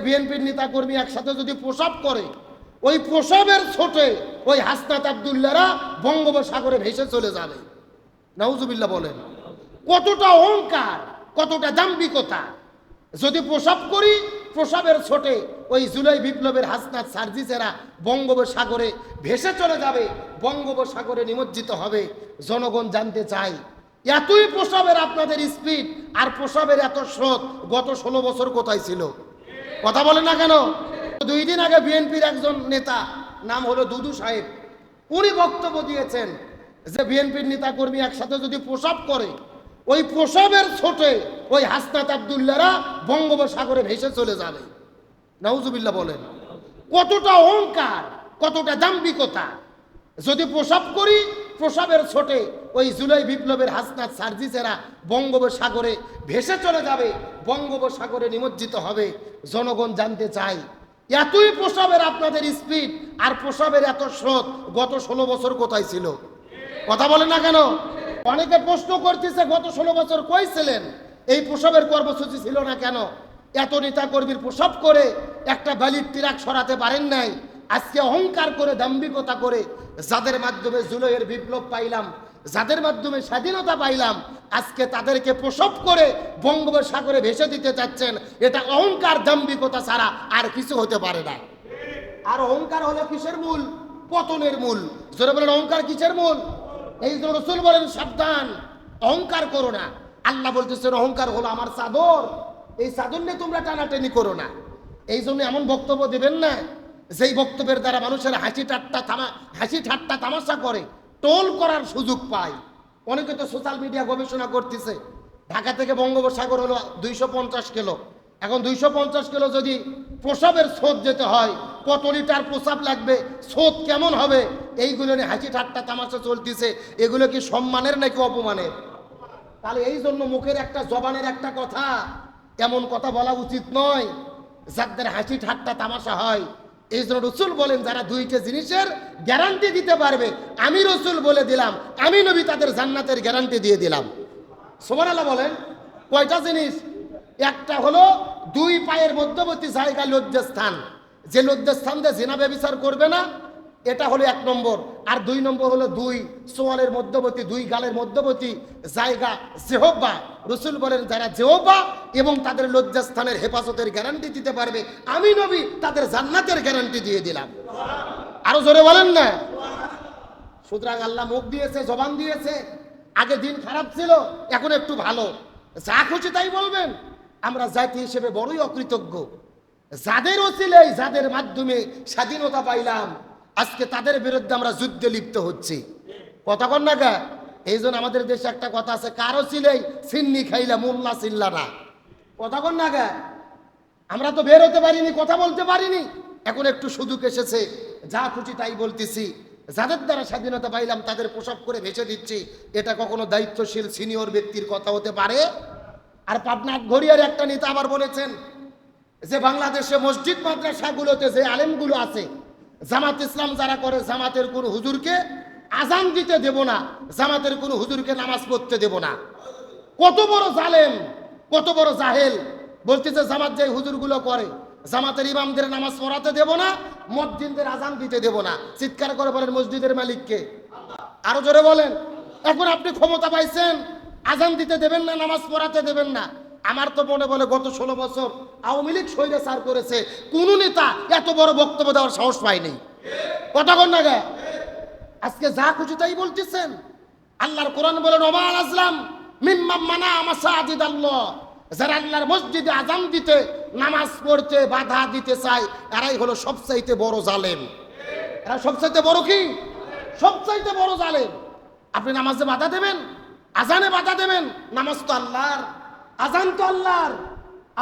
বিএনপির নেতা কর্মী একসাথে যদি প্রসাব করে, ওই প্রসাবের ছোটে ওই হাসনাত আব্দুল্লাহরা বঙ্গোপসাগরে ভেসে চলে যাবে। নাউজুবিল্লাহ বলেন। কতটা অহংকার, কতটা দাম্ভিকতা! যদি প্রসাব করি, প্রসাবের ছোটে ওই জুলাই বিপ্লবের হাসনাত সার্জিসেরা বঙ্গোপসাগরে ভেসে চলে যাবে, বঙ্গোপসাগরে নিমজ্জিত হবে। জনগণ জানতে চায়, এতই প্রসাবের আপনাদের স্পিড আর প্রসাবের এত স্রোত গত 16 বছর কোথায় ছিল? কথা বলেন না কেন? 2 দিন আগে বিএনপির একজন নেতা, নাম হলো দুদু সাহেব, উনি বক্তব্য দিয়েছেন যে বিএনপির নেতা কর্মী একসাথে যদি প্রসাব করে, ওই প্রসাবের ছোটে ওই হাসনাত আব্দুল্লাহরা বঙ্গোপসাগরে ভেসে চলে যাবে। নাউজুবিল্লাহ বলেন। কতটা অহংকার, কতটা দাম্ভিকতা! যদি প্রসাব করি, প্রসাবের ছোটে ওই জুলাই বিপ্লবের হাসনাত সার্জিসেরা বঙ্গোপসাগরে ভেসে চলে যাবে, বঙ্গোপসাগরে নিমজ্জিত হবে। জনগণ জানতে চায়, এতই প্রসাবের আপনাদের স্পিড আর প্রসাবের এত স্রোত গত 16 বছর কোথায় ছিল? কথা বলেন না কেন? অনেকে প্রশ্ন করতেছে, গত 16 বছর কই ছিলেন? এই প্রসাবের কর্মসূচি ছিল না কেন? এত নেতা কর্মীর প্রসাব করে একটা বালির ট্রাক সরাতে পারেন নাই। আজকে অহংকার করে, দাম্ভিকতা করে, যাদের মাধ্যমে জুলাইয়ের বিপ্লব পাইলাম, যাদের মাধ্যমে স্বাধীনতা পাইলাম, আজকে তাদেরকে প্রসব করে বঙ্গোপসাগরে ভেসে দিতে চাচ্ছেন। এটা অহংকার, দাম্ভিকতা ছাড়া আর কিছু হতে পারে না। আর অহংকার হলো কিসের মূল? পতনের মূল। জোরে বলেন, অহংকার কিসের মূল? এই জন্য রাসূল বলেন, সাবধান, অহংকার করো না। আল্লাহ বলতেছেন, অহংকার হলো আমার চাদর, এই চাদর নিয়ে তোমরা টানাটানি করো না। এই জন্য এমন বক্তব্য দেবেন না যেই বক্তব্যের দ্বারা মানুষের হাসি ঠাট্টা তামাশা করে, টোল করার সুযোগ পায়। অনেকে তো সোশ্যাল মিডিয়া গবেষণা করতেছে, ঢাকা থেকে বঙ্গোপসাগর হলো 250 কিলো। এখন 250 কিলো যদি প্রসাবের স্রোত যেতে হয়, কত লিটার প্রসাব লাগবে, স্রোত কেমন হবে, এইগুলো নিয়ে হাসি ঠাট্টা তামাশা চলতেছে। এগুলো কি সম্মানের নাকি অপমানের? তাহলে এই জন্য মুখের একটা, জবানের একটা কথা, এমন কথা বলা উচিত নয় যাদের হাসি ঠাট্টা তামাশা হয়। এই জন্য রাসূল বলেন, যারা 2টা জিনিসের গ্যারান্টি দিতে পারবে, আমি রাসূল বলে দিলাম, আমি নবী তাদের জান্নাতের গ্যারান্টি দিয়ে দিলাম। সুবহানাল্লাহ বলেন। কয়টা জিনিস? একটা হলো 2 পায়ের মধ্যবর্তী জায়গা লজ্জাস্থান, যে লজ্জাস্থান দিয়ে জিনা ব্যভিচার করবে না, এটা হলো 1 নম্বর। আর 2 নম্বর হলো 2 সোয়ালের মধ্যবর্তী, 2 গালের মধ্যবর্তী জায়গা জিহ্বা। রাসূল বলেন, যারা জিহ্বা এবং তাদের লজ্জাস্থানের হেফাজতের গ্যারান্টি দিতে পারবে, আমি নবী তাদের জান্নাতের গ্যারান্টি দিয়ে দিলাম। আরো জোরে বলেন না? সুতরাং আল্লাহ মুখ দিয়েছে, জবান দিয়েছে। আগে দিন খারাপ ছিল, এখন একটু ভালো। যা খুশি তাই বলবেন। আমরা জাতি হিসেবে বড়ই অকৃতজ্ঞ। যাদের ওসিলায়, যাদের মাধ্যমে স্বাধীনতা পাইলাম, আজকে তাদের বিরুদ্ধে আমরা যুদ্ধে লিপ্ত হচ্ছি। কথা কন না গা? এই জন্য আমাদের দেশে একটা কথা আছে, কারো ছিলেই সিন্নি খাইলা মোল্লা চিল্লা না। কথা কন না গা? আমরা তো বের হতে পারিনি, কথা বলতে পারিনি, এখন একটু সুযোগ এসেছে, যা খুশি তাই বলতেছি। যাদের দ্বারা স্বাধীনতা পাইলাম তাদের প্রসব করে ভেসে দিচ্ছি। এটা কখনো দায়িত্বশীল সিনিয়র ব্যক্তির কথা হতে পারে? আর পাবনা ঘড়িয়ার একটা নেতা আবার বলেছেন যে বাংলাদেশে মসজিদ মাদ্রাসাগুলোতে যে আলেমগুলো আছে, জামাত ইসলাম যারা করে, জামাতের কোন হুজুরকে আজান দিতে দেব না, জামাতের কোন হুজুরকে নামাজ পড়তে দেব না। কত বড় জালেম, কত বড় জাহেল! বলতেছে জামাত যে হুজুরগুলো করে, জামাতের ইমামদের নামাজ পড়াতে দেব না, মুয়াজ্জিনদের আজান দিতে দেব না। চিৎকার করে বলেন, মসজিদের মালিককে? আরো জোরে বলেন। এখন আপনি ক্ষমতা পাইছেন, আজান দিতে দেবেন না, নামাজ পড়াতে দেবেন না। আমার তো মনে বলে গত 16 বছর আওয়ামী লীগ স্বৈরাচার করেছে, কোন নেতা এত বড় বক্তব্য দেওয়ার সাহস পায়নি। কথা কন না গে? আজকে যা খুশি তাই বলতেছেন। আল্লাহর কোরআন বলেন, ওমাল আসলাম মিম্মা মানা মাসাজিদাল্লাহ, যারা আল্লাহর মসজিদে আজান দিতে, নামাজ পড়তে বাধা দিতে চায়, এরাই হলো সবচাইতে বড় জালেম। এরা সবচাইতে বড় কি? সবচাইতে বড় জালেম। আপনি নামাজে বাধা দেবেন, আজানে বাধা দেবেন। নামাজ তো আল্লাহর, আজান তো আল্লাহর।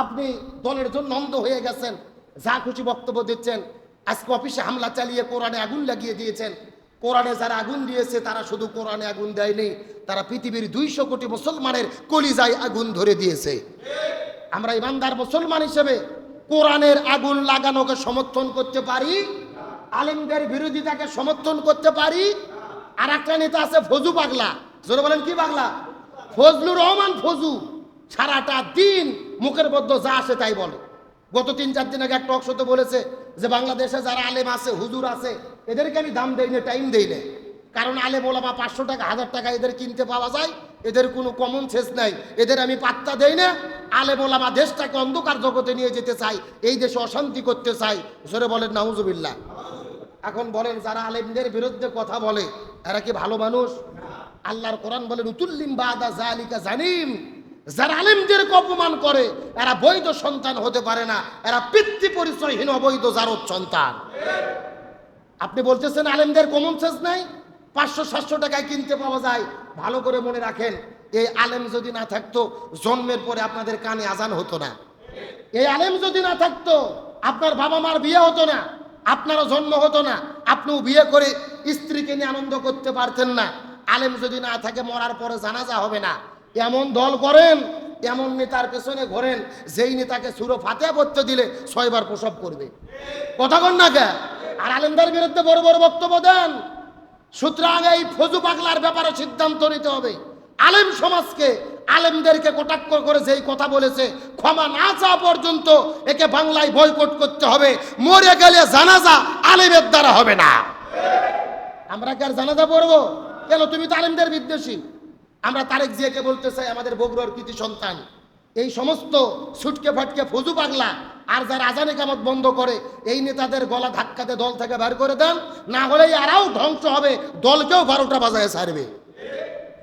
আপনি দলের জন্য অন্ধ হয়ে গেছেন, যা খুশি বক্তব্য দিচ্ছেন। আজকে অফিসে হামলা চালিয়ে কোরআনে আগুন লাগিয়ে দিয়েছেন। কোরআনে যারা আগুন দিয়েছে তারা শুধু কোরআনে আগুন দেয়নি, তারা পৃথিবীর 200 কোটি মুসলমানের কলিজায় আগুন ধরে দিয়েছে। আমরা ইমানদার মুসলমান হিসেবে কোরআনের আগুন লাগানোকে সমর্থন করতে পারি, আলেমদের বিরোধিতাকে সমর্থন করতে পারি। আর একটা নেতা আছে ফজু পাগলা, জোরে বলেন কি পাগলা? ফজলুর রহমান ফজু। সারাটা দিন মুখের মধ্যে যা আসে তাই বলে। গত 3-4 দিন আগে একটা টকশোতে বলেছে যে বাংলাদেশে যারা আলেম আছে, হুজুর আছে, এদেরকে আমি দাম দেই না, টাইম দেই না। কারণ আলেম ওলামা 500 টাকা 1000 টাকা এদের কিনতে পাওয়া যায়, এদের কোনো কমন সেন্স নাই, এদের আমি পাত্তা দেই না। আলেম ওলামা দেশটাকে অন্ধকার জগতে নিয়ে যেতে চাই, এই দেশে অশান্তি করতে চাই। জোরে বলেন নাউজুবিল্লাহ। এখন বলেন যারা আলেমদের বিরুদ্ধে কথা বলে এরা কি ভালো মানুষ? আল্লাহর কোরআন বলেন উতুল্লিম বাদা জালিকা জানিম, যারা আলেমদেরকে অপমান করে এরা বৈধ সন্তান হতে পারে না, এরা পিতৃ পরিচয়হীন অবৈধ জারদ সন্তান। আপনি বলতেছেন আলেমদের কমন সেন্স নাই, 500-700 টাকায় কিনতে পাওয়া যায়। ভালো করে মনে রাখেন, এই আলেম যদি না থাকতো জন্মের পরে আপনাদের কানে আজান হতো না। এই আলেম যদি না থাকতো আপনার বাবা মার বিয়ে হতো না, আপনারও জন্ম হতো না, আপনিও বিয়ে করে স্ত্রীকে নিয়ে আনন্দ করতে পারতেন না। আলেম যদি না থাকে মরার পরে জানাজা হবে না। এমন দল করেন, এমন নেতার পেছনে ঘোরেন, যেই নেতাকে সুরো ফাতিহা পড়তে দিলে 6 বার প্রসব করবে। কথা কন না কে? আর আলেমদের বিরুদ্ধে বড় বড় বক্তব্য দেন। সুতরাং এই ফজু পাগলার ব্যাপারে সিদ্ধান্ত নিতে হবে। আলেম সমাজকে, আলেমদেরকে কটাক্ষ করে যেই কথা বলেছে, ক্ষমা না চাওয়া পর্যন্ত একে বাংলায় বয়কট করতে হবে। মরে গেলে জানাজা আলেমের দ্বারা হবে না। আমরা কি আর জানাজা পড়বো? কেন? তুমি তো আলেমদের বিদ্বেষী। আমরা তারেক জিয়াকে বলতে চাই, আমাদের বগুড়ার কৃতি সন্তান, এই সমস্ত ছুটকে ফাটকে ফজু পাগলা আর যারা আজানে কামত বন্ধ করে এই নেতাদের গলা ধাক্কাতে দল থেকে বের করে দেন, না হলে এরাও ধ্বংস হবে, দলকেও 12টা বাজায় ছাড়বে।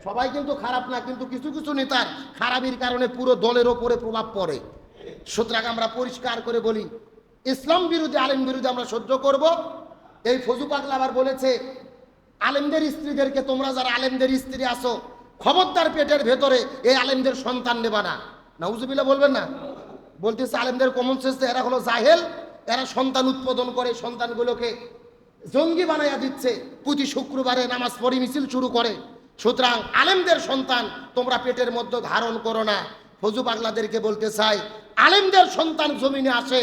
সবাই কিন্তু খারাপ না, কিন্তু কিছু কিছু নেতার খারাপির কারণে পুরো দলের ওপরে প্রভাব পড়ে। সুতরাং আমরা পরিষ্কার করে বলি, ইসলাম বিরোধী আলেম বিরোধী আমরা সহ্য করব। এই ফজু পাগলা আবার বলেছে আলেমদের স্ত্রীদেরকে, তোমরা যারা আলেমদের স্ত্রী আছো খবরদার পেটের ভেতরে এই আলেমদের সন্তান নেবা না। নাউজুবিল্লাহ বলবেন না? বলতেছে আলেমদের কমন সেন্স, এরা হলো জাহেল, এরা সন্তান উৎপাদন করে সন্তানগুলোকে জঙ্গি বানাইয়া দিচ্ছে, প্রতি শুক্রবারে নামাজ পড়ি মিছিল শুরু করে। সুতরাং আলেমদের সন্তান তোমরা পেটের মধ্যে ধারণ করো না। ফজু পাগলাদেরকে বলতে চাই, আলেমদের সন্তান জমিনে আসে,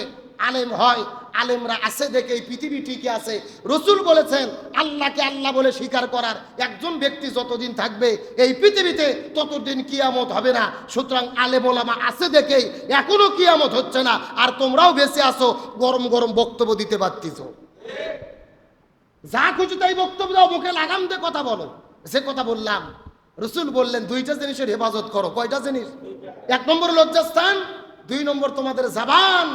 আলেম হয়, আলেমরা আছে দেখেই পৃথিবী ঠিকই আছে। রসুল বলেছেন আল্লাহকে আল্লাহ বলে স্বীকার করার একজন ব্যক্তি যতদিন থাকবে এই পৃথিবীতে ততদিন কিয়ামত হবে না। সুতরাং আলেম ওলামা আছে দেখেই এখনো কিয়ামত হচ্ছে না, আর তোমরাও বেঁচে আসো, গরম গরম বক্তব্য দিতে পারতিস। যা খুশি তাই বক্তব্য দাও, মুখে লাগাম দিয়ে কথা বলো। যে কথা বললাম, রসুল বললেন 2টা জিনিসের হেফাজত করো। কয়টা জিনিস? 1 নম্বর লজ্জাস্থান, 2 নম্বর তোমাদের জবান,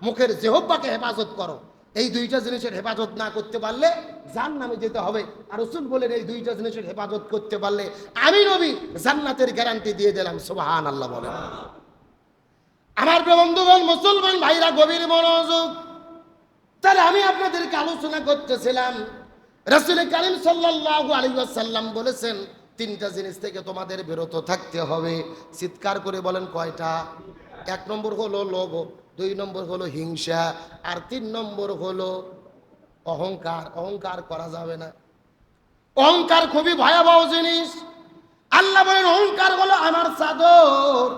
মুখের জিহ্বাকে হেফাজত করো। এই 2টা জিনিসের হেফাজত না করতে পারলে জাহান্নামে যেতে হবে। আর রসুল বলেন এই 2টা জিনিসের হেফাজত করতে পারলে আমি নবী জান্নাতের গ্যারান্টি দিয়ে দিলাম। সুবহানাল্লাহ বলেন। আমার বন্ধুগণ, মুসলমান ভাইরা, গভীর মনোযোগ। তাহলে আমি আপনাদেরকে আলোচনা করতেছিলাম, রাসূল কারীম সাল্লাল্লাহু আলাইহি ওয়াসাল্লাম বলেছেন 3টা জিনিস থেকে তোমাদের বিরত থাকতে হবে। চিৎকার করে বলেন কয়টা? 1 নম্বর হলো লোভ, 2 নম্বর হলো হিংসা, আর 3 নম্বর হলো অহংকার। অহংকার করা যাবে না। অহংকার খুবই ভয়াবহ জিনিস। আল্লাহ বলেন অহংকার হলো আমার চাদর,